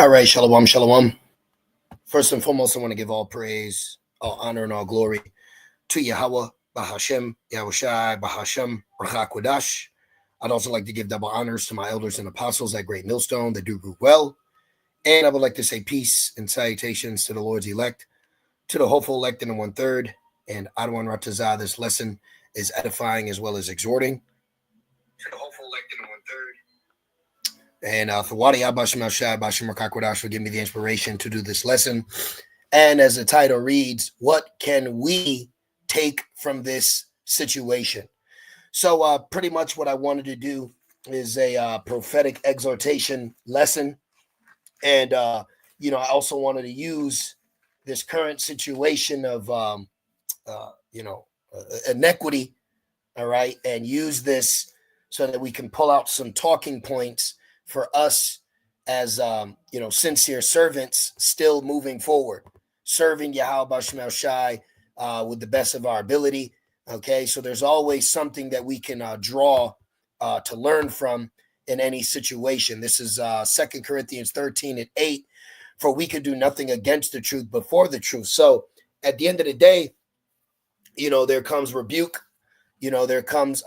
All right, shalom, shalom. First and foremost, I want to give all praise, all honor, and all glory to Yahweh, Bahashem, Yahushai, Bahashem, Rachakwadash. I'd also like to give double honors to my elders and apostles at Great Millstone that do group well. And I would like to say peace and salutations to the Lord's elect, to the hopeful elect in the 1/3. And Adwan Ratazah, this lesson is edifying as well as exhorting. To the hopeful elect in the 1/3. And for Wadi Abashim Al-Shai, Bashim Rakakwadash will give me the inspiration to do this lesson. And as the title reads, what can we take from this situation? So pretty much what I wanted to do is a prophetic exhortation lesson. And, I also wanted to use this current situation of, inequity, all right, and use this so that we can pull out some talking points for us as, sincere servants still moving forward, serving Yahweh Bashim Al-Shai with the best of our ability. Okay, so there's always something that we can draw to learn from in any situation. This is 2 Corinthians 13:8. For we could do nothing against the truth, but for the truth. So at the end of the day, there comes rebuke. There comes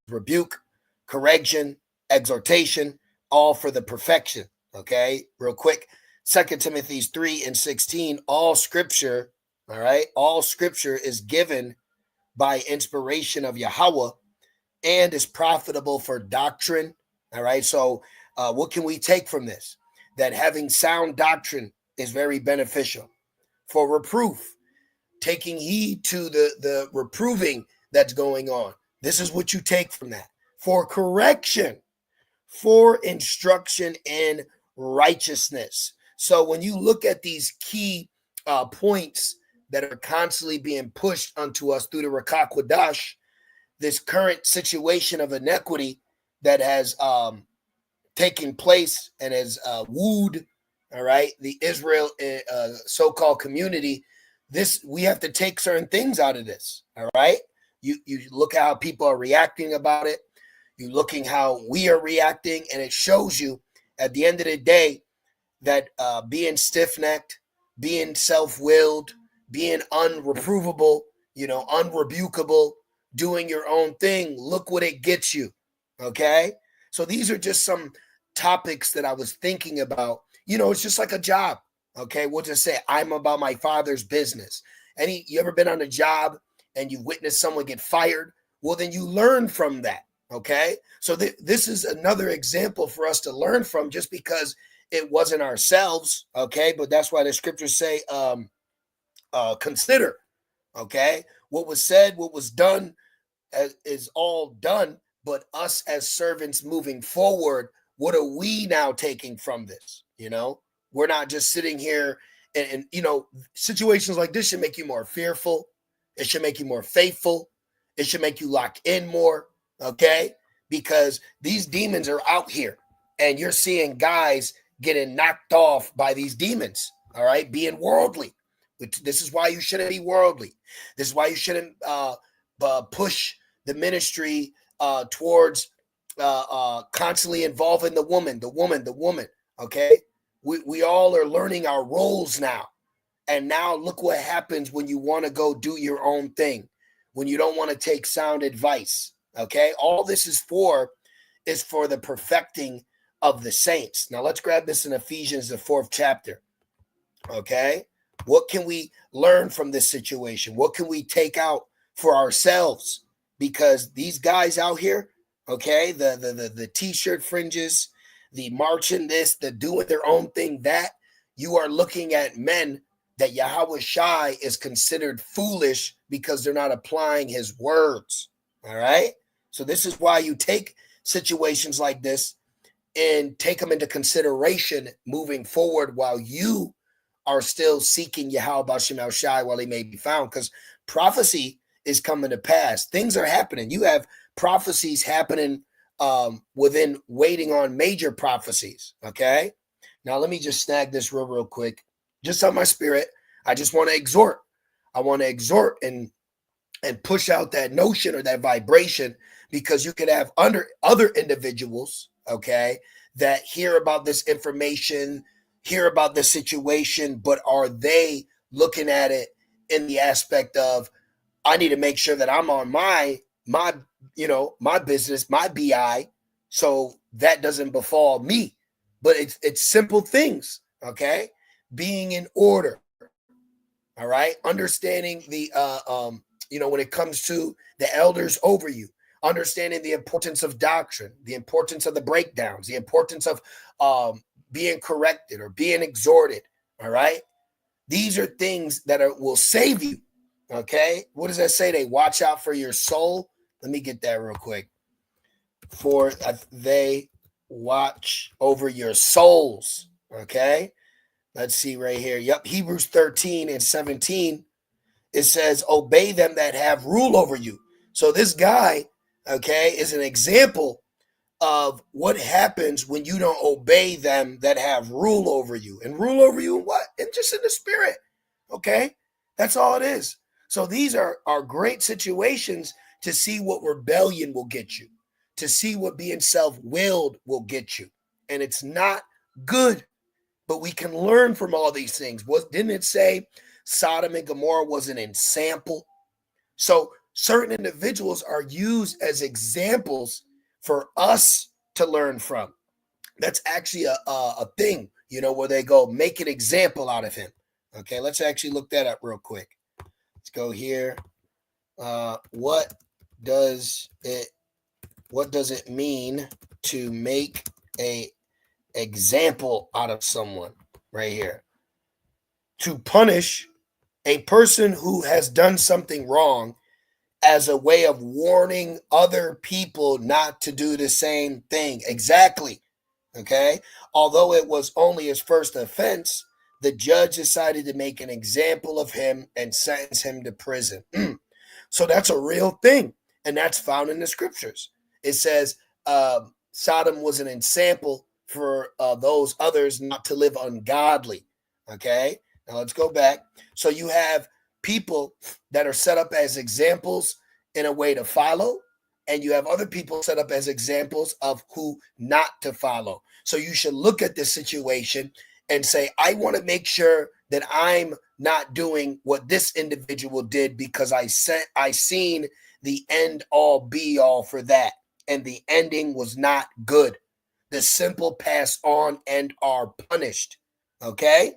rebuke, correction, exhortation, all for the perfection. Okay, real quick, 2 Timothy 3:16. All scripture, all right, all scripture is given by inspiration of Yahweh and is profitable for doctrine. All right, so what can we take from this? That having sound doctrine is very beneficial. For reproof, taking heed to the reproving that's going on. This is what you take from that. For correction, for instruction in righteousness. So when you look at these key points that are constantly being pushed onto us through the Rakakwadash, this current situation of inequity that has taken place and has wooed, all right, the Israel so-called community, we have to take certain things out of this, all right? You look at how people are reacting about it. You're looking how we are reacting, and it shows you at the end of the day that being stiff-necked, being self-willed, being unreprovable, unrebukable, doing your own thing, look what it gets you, okay? So these are just some topics that I was thinking about. It's just like a job, okay? We'll just say, I'm about my father's business. You ever been on a job and you witnessed someone get fired? Well, then you learn from that. Okay, so this is another example for us to learn from, just because it wasn't ourselves. Okay, but that's why the scriptures say, consider. Okay, what was said, what was done is all done. But us as servants moving forward, what are we now taking from this? We're not just sitting here and situations like this should make you more fearful. It should make you more faithful. It should make you lock in more. Okay, because these demons are out here and you're seeing guys getting knocked off by these demons. All right, being worldly. This is why you shouldn't be worldly. This is why you shouldn't push the ministry towards constantly involving the woman. Okay, we all are learning our roles now. And now look what happens when you want to go do your own thing, when you don't want to take sound advice. Okay, all this is for the perfecting of the saints. Now let's grab this in Ephesians, the 4th chapter. Okay, what can we learn from this situation? What can we take out for ourselves? Because these guys out here, okay, the t-shirt fringes, the marching this, the doing their own thing, that you are looking at men that Yahweh Shai is considered foolish because they're not applying his words. All right. So this is why you take situations like this and take them into consideration moving forward while you are still seeking Yahweh Bashim Al-Shai while he may be found, because prophecy is coming to pass. Things are happening. You have prophecies happening waiting on major prophecies. Okay. Now let me just snag this real quick. Just on my spirit, I just want to exhort. I want to exhort and push out that notion or that vibration, because you could have other individuals, okay, that hear about this information, hear about the situation, but are they looking at it in the aspect of, I need to make sure that I'm on my my business, my BI, so that doesn't befall me. But it's simple things, okay? Being in order, all right? Understanding the when it comes to the elders over you, understanding the importance of doctrine, the importance of the breakdowns, the importance of being corrected or being exhorted, all right? These are things that will save you. Okay. What does that say? They watch out for your soul. Let me get that real quick. For they watch over your souls. Okay. Let's see right here. Yep. Hebrews 13 and 17. It says, obey them that have rule over you. So this guy, okay, is an example of what happens when you don't obey them that have rule over you. And rule over you in what? And just in the spirit. Okay. That's all it is. So these are great situations to see what rebellion will get you, to see what being self-willed will get you. And it's not good, but we can learn from all these things. Didn't it say Sodom and Gomorrah was an example? So certain individuals are used as examples for us to learn from. That's actually a thing, where they go make an example out of him. Okay, let's actually look that up real quick. Let's go here. What does it mean to make a example out of someone? Right here. To punish a person who has done something wrong as a way of warning other people not to do the same thing. Exactly. Okay. Although it was only his first offense, the judge decided to make an example of him and sentence him to prison. So that's a real thing. And that's found in the scriptures. It says Sodom was an example for those others not to live ungodly. Okay. Now let's go back. So you have people that are set up as examples in a way to follow, and you have other people set up as examples of who not to follow. So you should look at this situation and say, I want to make sure that I'm not doing what this individual did, because I seen the end all be all for that, and the ending was not good. The simple pass on and are punished. Okay?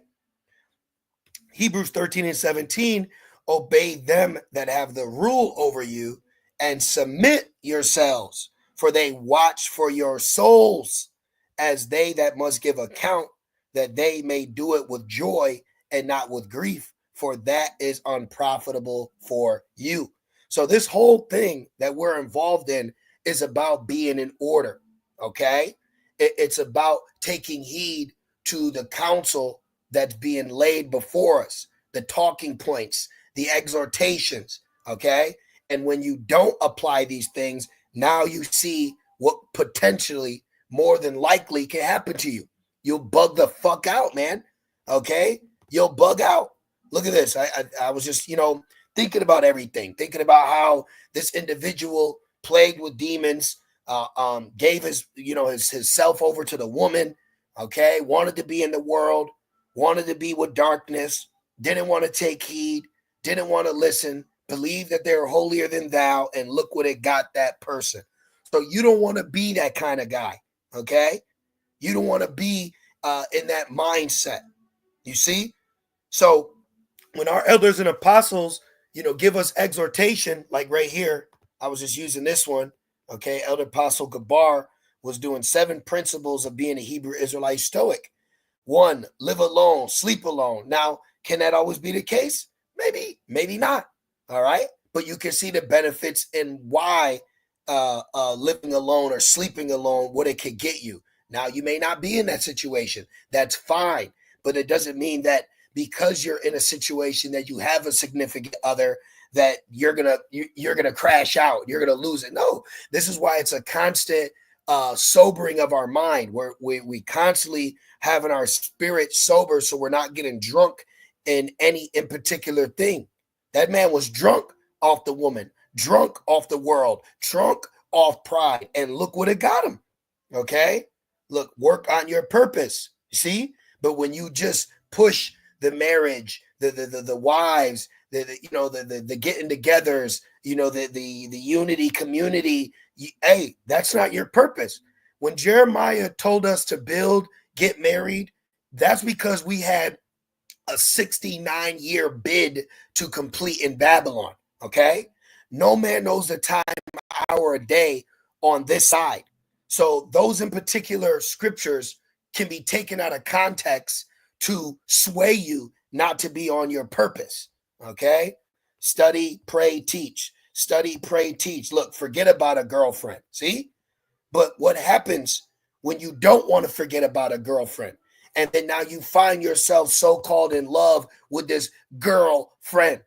Hebrews 13 and 17, obey them that have the rule over you and submit yourselves, for they watch for your souls as they that must give account, that they may do it with joy and not with grief, for that is unprofitable for you. So this whole thing that we're involved in is about being in order, okay? It's about taking heed to the counsel that's being laid before us, the talking points, the exhortations, okay? And when you don't apply these things, now you see what potentially, more than likely, can happen to you. You'll bug the fuck out, man. Okay? You'll bug out. Look at this. I was just, thinking about everything, thinking about how this individual plagued with demons, gave his self over to the woman, okay? Wanted to be in the world, wanted to be with darkness, didn't want to take heed, didn't want to listen, believed that they were holier than thou, and look what it got that person. So you don't want to be that kind of guy, okay? You don't want to be in that mindset. You see? So when our elders and apostles, give us exhortation, like right here, I was just using this one, okay? Elder Apostle Gabar was doing 7 principles of being a Hebrew Israelite Stoic. 1, live alone, sleep alone. Now, can that always be the case? Maybe, maybe not. All right. But you can see the benefits in why living alone or sleeping alone, what it could get you. Now, you may not be in that situation. That's fine. But it doesn't mean that because you're in a situation that you have a significant other, that you're gonna crash out, you're gonna lose it. No, this is why it's a constant sobering of our mind, where we constantly having our spirit sober, so we're not getting drunk in any in particular thing. That man was drunk off the woman, drunk off the world, drunk off pride, and look what it got him. Okay, Look, work on your purpose. See? But when you just push the marriage, the wives, the getting togethers, the unity community, hey, that's not your purpose. When Jeremiah told us to build, get married, that's because we had a 69-year bid to complete in Babylon. Okay? No man knows the time, hour, a day on this side. So those in particular scriptures can be taken out of context to sway you not to be on your purpose. Okay? Study, pray, teach. Study, pray, teach. Look, forget about a girlfriend. See? But what happens when you don't want to forget about a girlfriend? And then now you find yourself so-called in love with this girlfriend.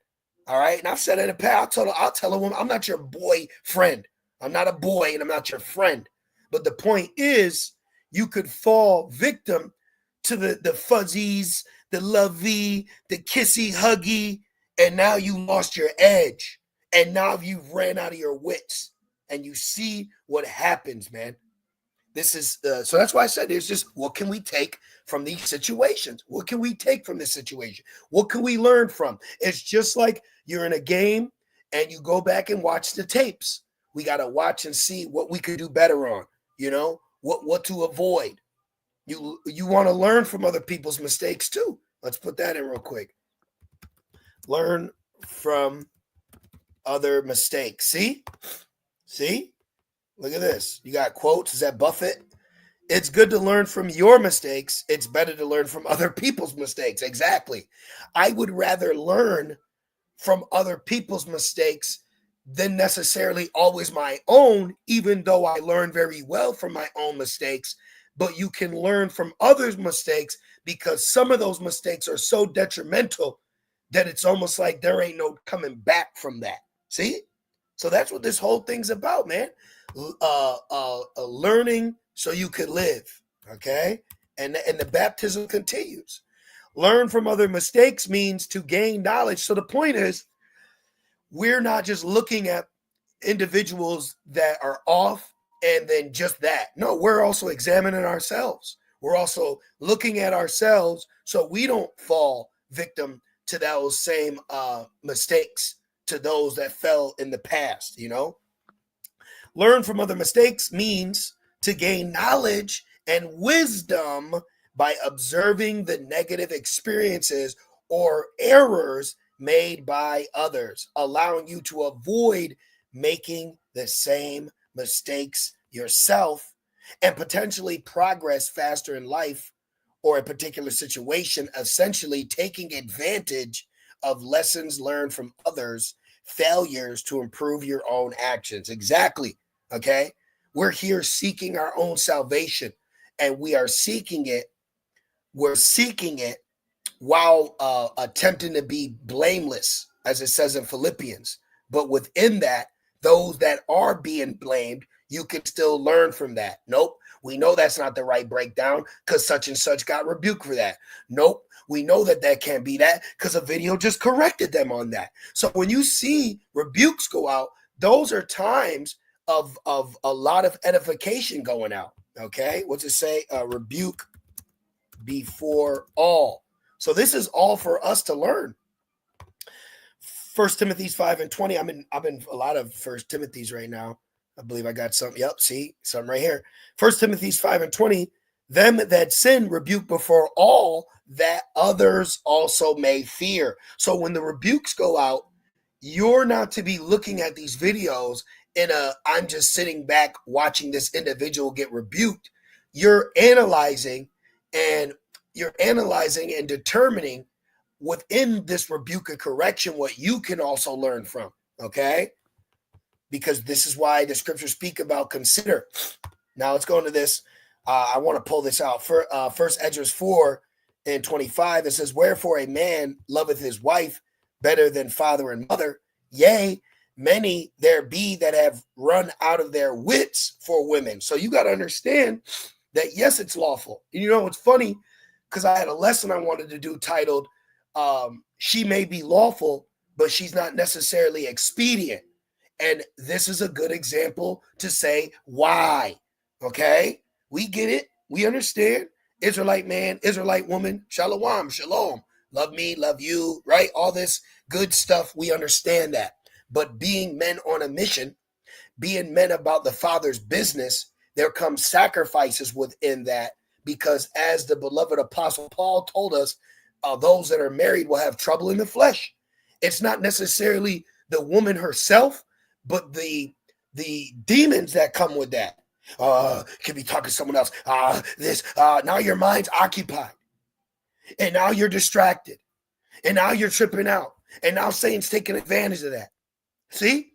All right. And I've said it in the past. I'll tell a woman, I'm not your boyfriend. I'm not a boy and I'm not your friend. But the point is, you could fall victim to the fuzzies, the lovey, the kissy, huggy, and now you lost your edge. And now you've ran out of your wits. And you see what happens, man. This is so that's why I said there's just what can we take from these situations? What can we take from this situation? What can we learn from? It's just like you're in a game and you go back and watch the tapes. We got to watch and see what we could do better on, what to avoid. You want to learn from other people's mistakes too. Let's put that in real quick. Learn from other mistakes. See? Look at this. You got quotes. Is that Buffett? It's good to learn from your mistakes. It's better to learn from other people's mistakes. Exactly. I would rather learn from other people's mistakes than necessarily always my own, even though I learn very well from my own mistakes. But you can learn from others' mistakes because some of those mistakes are so detrimental that it's almost like there ain't no coming back from that. See? So that's what this whole thing's about, man. Learning so you could live, okay? And the baptism continues. Learn from other mistakes means to gain knowledge. So the point is, we're not just looking at individuals that are off and then just that. No, we're also examining ourselves. We're also looking at ourselves so we don't fall victim to those same mistakes, to those that fell in the past, Learn from other mistakes means to gain knowledge and wisdom by observing the negative experiences or errors made by others, allowing you to avoid making the same mistakes yourself and potentially progress faster in life or a particular situation, essentially taking advantage of lessons learned from others' failures to improve your own actions. Exactly. Okay. We're here seeking our own salvation, and we are seeking it. We're seeking it while attempting to be blameless, as it says in Philippians. But within that, those that are being blamed, you can still learn from that. Nope. We know that's not the right breakdown because such and such got rebuked for that. Nope. We know that can't be that because a video just corrected them on that. So when you see rebukes go out, those are times of a lot of edification going out. Okay. What's it say? Rebuke before all. So this is all for us to learn. 1 Timothy 5:20. I'm in a lot of 1 Timothy's right now. I believe I got something. Yep, see, something right here. 1 Timothy 5:20. Them that sin rebuke before all, that others also may fear. So when the rebukes go out, you're not to be looking at these videos I'm just sitting back watching this individual get rebuked. You're analyzing and determining within this rebuke and correction what you can also learn from. Okay? Because this is why the scriptures speak about consider. Now let's go into this. I want to pull this out. For First Esdras 4:25, it says, "Wherefore a man loveth his wife better than father and mother. Yea, many there be that have run out of their wits for women." So you got to understand that, yes, it's lawful. And it's funny because I had a lesson I wanted to do titled, "She may be lawful, but she's not necessarily expedient." And this is a good example to say why. Okay? We get it. We understand. Israelite man, Israelite woman, shalom, shalom. Love me, love you, right? All this good stuff. We understand that. But being men on a mission, being men about the Father's business, there come sacrifices within that, because as the beloved Apostle Paul told us, those that are married will have trouble in the flesh. It's not necessarily the woman herself, but the demons that come with that. Could be talking to someone else. Now your mind's occupied, and now you're distracted, and now you're tripping out, and now Satan's taking advantage of that. See?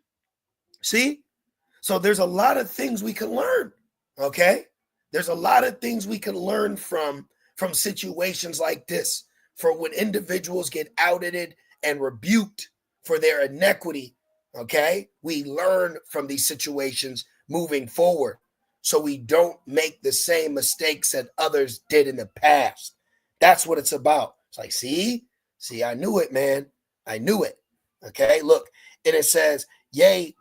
So there's a lot of things we can learn. Okay, there's a lot of things we can learn from situations like this. For when individuals get outed and rebuked for their iniquity, okay, we learn from these situations moving forward, so we don't make the same mistakes that others did in the past. That's what it's about. It's like, see, I knew it, man. I knew it. Okay, look, and it says, yea,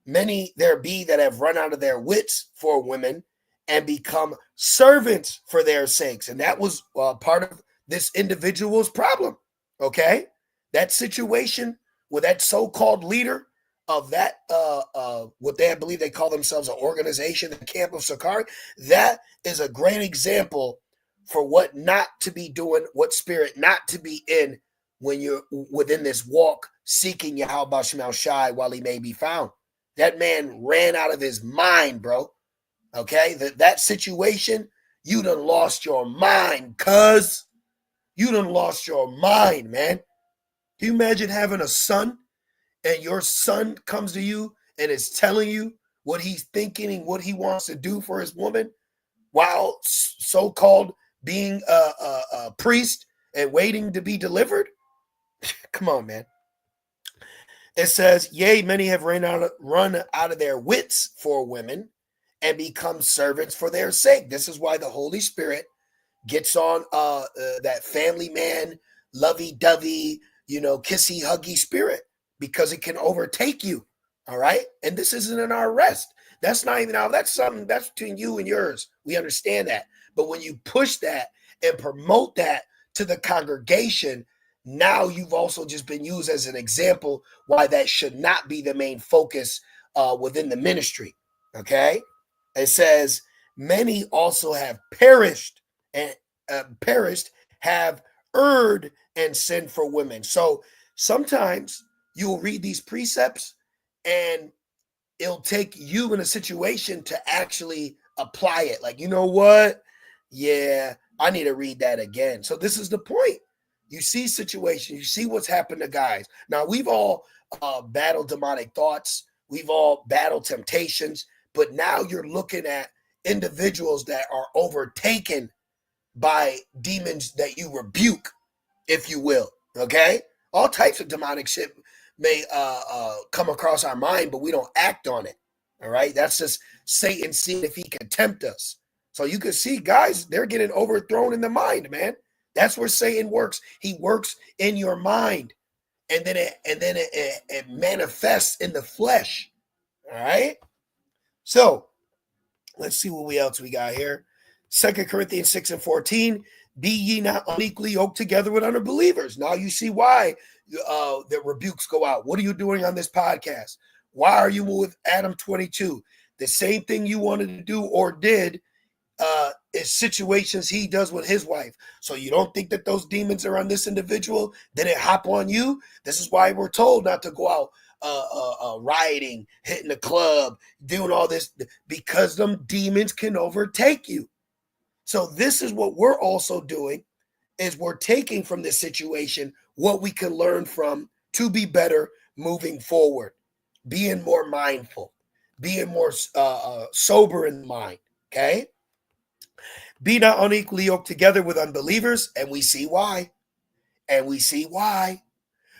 many there be that have run out of their wits for women and become servants for their sakes. And that was part of this individual's problem. Okay, that situation with that so-called leader of that, what they believe they call themselves an organization, the Camp of Sakari, that is a great example for what not to be doing, what spirit not to be in when you're within this walk seeking Yahweh Shemel Shai while he may be found. That man ran out of his mind, bro. Okay, that situation, you done lost your mind, cuz. You done lost your mind, man. Can you imagine having a son and your son comes to you and is telling you what he's thinking and what he wants to do for his woman while so-called being a priest and waiting to be delivered? Come on, man. It says, yea, many have run out of their wits for women and become servants for their sake. This is why the Holy Spirit gets on that family man, lovey-dovey, kissy, huggy spirit, because it can overtake you. All right. And this isn't an arrest. That's not even out. That's something that's between you and yours. We understand that. But when you push that and promote that to the congregation, now you've also just been used as an example why that should not be the main focus within the ministry. Okay. It says, many also have perished and have erred and sinned for women. So sometimes you'll read these precepts and it'll take you in a situation to actually apply it. Like, you know what? Yeah, I need to read that again. So this is the point. You see situations, you see what's happened to guys. Now, we've all battled demonic thoughts. We've all battled temptations. But now you're looking at individuals that are overtaken by demons that you rebuke, if you will. Okay? All types of demonic shit may come across our mind, but we don't act on it. All right? That's just Satan seeing if he can tempt us. So you can see, guys, they're getting overthrown in the mind, man. That's where Satan works. He works in your mind, and then it manifests in the flesh. All right? So let's see what else we got here. 2 Corinthians 6:14. Be ye not unequally yoked together with unbelievers. Now you see why the rebukes go out. What are you doing on this podcast? Why are you with Adam 22? The same thing you wanted to do or did is situations he does with his wife. So you don't think that those demons are on this individual? Then it hop on you? This is why we're told not to go out rioting, hitting the club, doing all this, because them demons can overtake you. So this is what we're also doing, is we're taking from this situation what we can learn from to be better moving forward, being more mindful, being more sober in mind. Okay. Be not unequally yoked together with unbelievers. And we see why.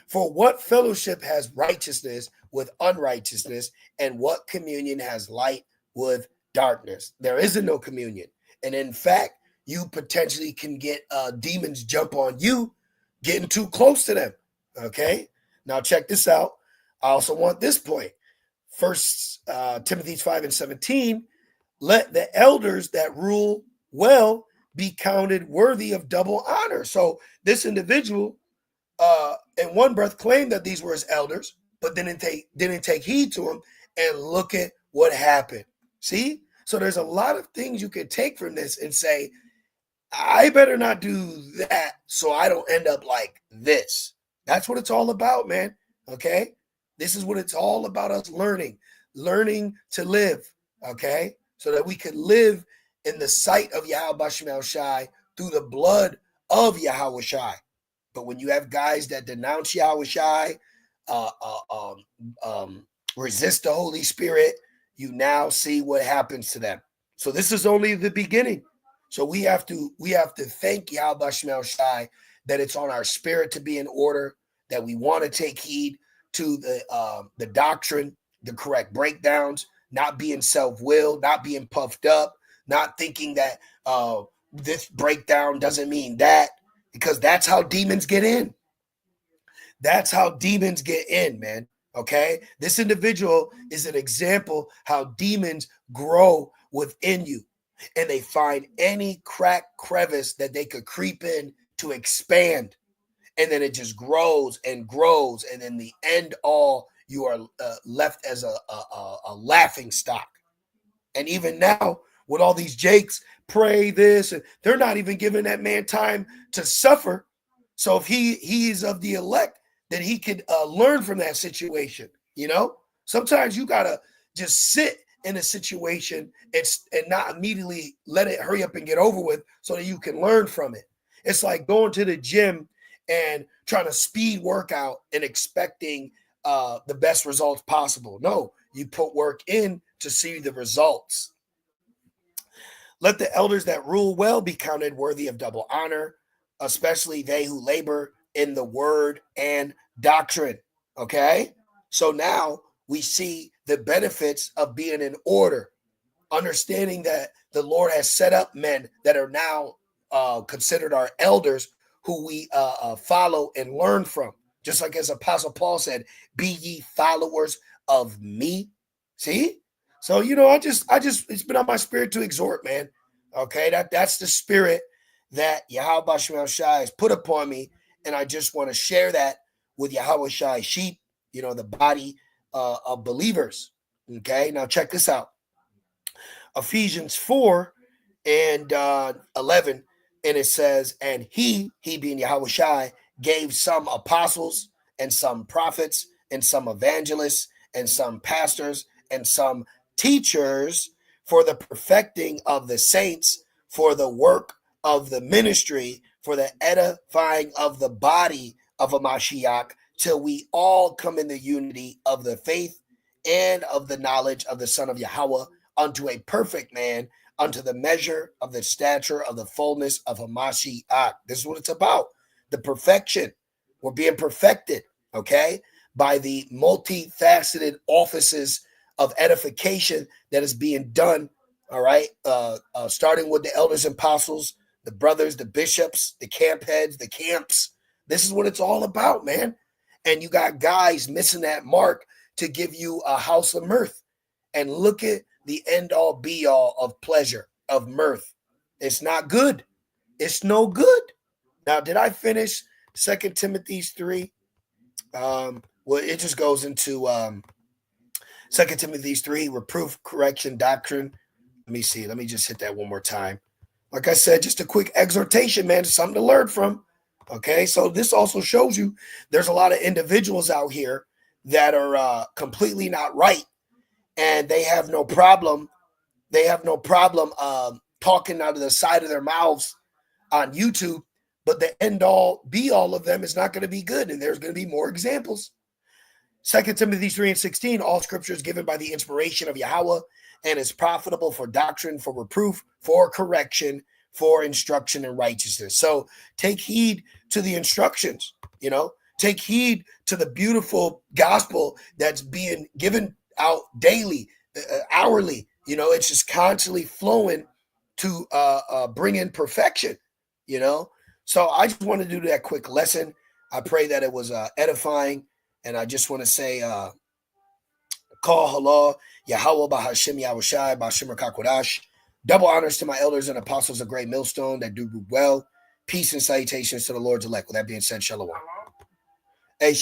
For what fellowship has righteousness with unrighteousness, and what communion has light with darkness? There isn't no communion. And in fact, you potentially can get demons jump on you getting too close to them. Okay? Now check this out. I also want this point. First Timothy 5:17, let the elders that rule well be counted worthy of double honor. So this individual, in one breath, claimed that these were his elders, but didn't take heed to them. And look at what happened. See? So there's a lot of things you can take from this and say, I better not do that so I don't end up like this. That's what it's all about, man. Okay? This is what it's all about, us learning to live, okay? So that we could live in the sight of Yahweh Bashim Shai through the blood of Yahweh Shai. But when you have guys that denounce Yahweh Shai, resist the Holy Spirit, you now see what happens to them. So this is only the beginning. So we have to thank Yahweh Bashim Shai that it's on our spirit to be in order, that we want to take heed to the doctrine, the correct breakdowns, not being self-willed, not being puffed up, not thinking that this breakdown doesn't mean that, because that's how demons get in. That's how demons get in, man. Okay? This individual is an example how demons grow within you, and they find any crack crevice that they could creep in to expand. And then it just grows and grows. And in the end, all you are left as a laughing stock. And even now, with all these Jakes, pray this, and they're not even giving that man time to suffer. So if he's of the elect, then he could learn from that situation. You know, sometimes you got to just sit in a situation and not immediately let it hurry up and get over with so that you can learn from it. It's like going to the gym and trying to speed workout and expecting the best results possible. No, you put work in to see the results. Let the elders that rule well be counted worthy of double honor, especially they who labor in the word and doctrine. Okay? So now we see the benefits of being in order, understanding that the Lord has set up men that are now considered our elders, who we follow and learn from. Just like as Apostle Paul said, be ye followers of me. See? So, you know, I just it's been on my spirit to exhort, man. Okay, that's the spirit that Yahweh Bashim Shai has put upon me. And I just want to share that with Yahweh Shai sheep, you know, the body of believers. Okay, now check this out. Ephesians 4 and 11, and it says, and he being Yahweh Shai, gave some apostles and some prophets and some evangelists and some pastors and some teachers for the perfecting of the saints, for the work of the ministry, for the edifying of the body of a Mashiach, till we all come in the unity of the faith and of the knowledge of the Son of Yahweh, unto a perfect man, unto the measure of the stature of the fullness of a Mashiach. This is what it's about. The perfection. We're being perfected, okay, by the multifaceted offices of edification that is being done, all right, starting with the elders and apostles, the brothers, the bishops, the camp heads, the camps. This is what it's all about, man. And you got guys missing that mark to give you a house of mirth. And look at the end all be all of pleasure, of mirth. It's not good. It's no good. Now, did I finish 2 Timothy 3? Well, it just goes into 2 Timothy 3, reproof, correction, doctrine. Let me see. Let me just hit that one more time. Like I said, just a quick exhortation, man, something to learn from. Okay, so this also shows you there's a lot of individuals out here that are completely not right, and they have no problem. They have no problem talking out of the side of their mouths on YouTube, but the end all be all of them is not going to be good, and there's going to be more examples. 2 Timothy 3 and 16, all scripture is given by the inspiration of Yahweh and is profitable for doctrine, for reproof, for correction, for instruction in righteousness. So take heed to the instructions, you know, take heed to the beautiful gospel that's being given out daily, hourly. You know, it's just constantly flowing to bring in perfection, you know. So I just want to do that quick lesson. I pray that it was edifying. And I just want to say, Call halal, Yahweh Bahashim Yahushai, Bashim Kakodash. Double honors to my elders and apostles of Great Millstone that do well. Peace and salutations to the Lord's elect. With that being said, shalom. Hey,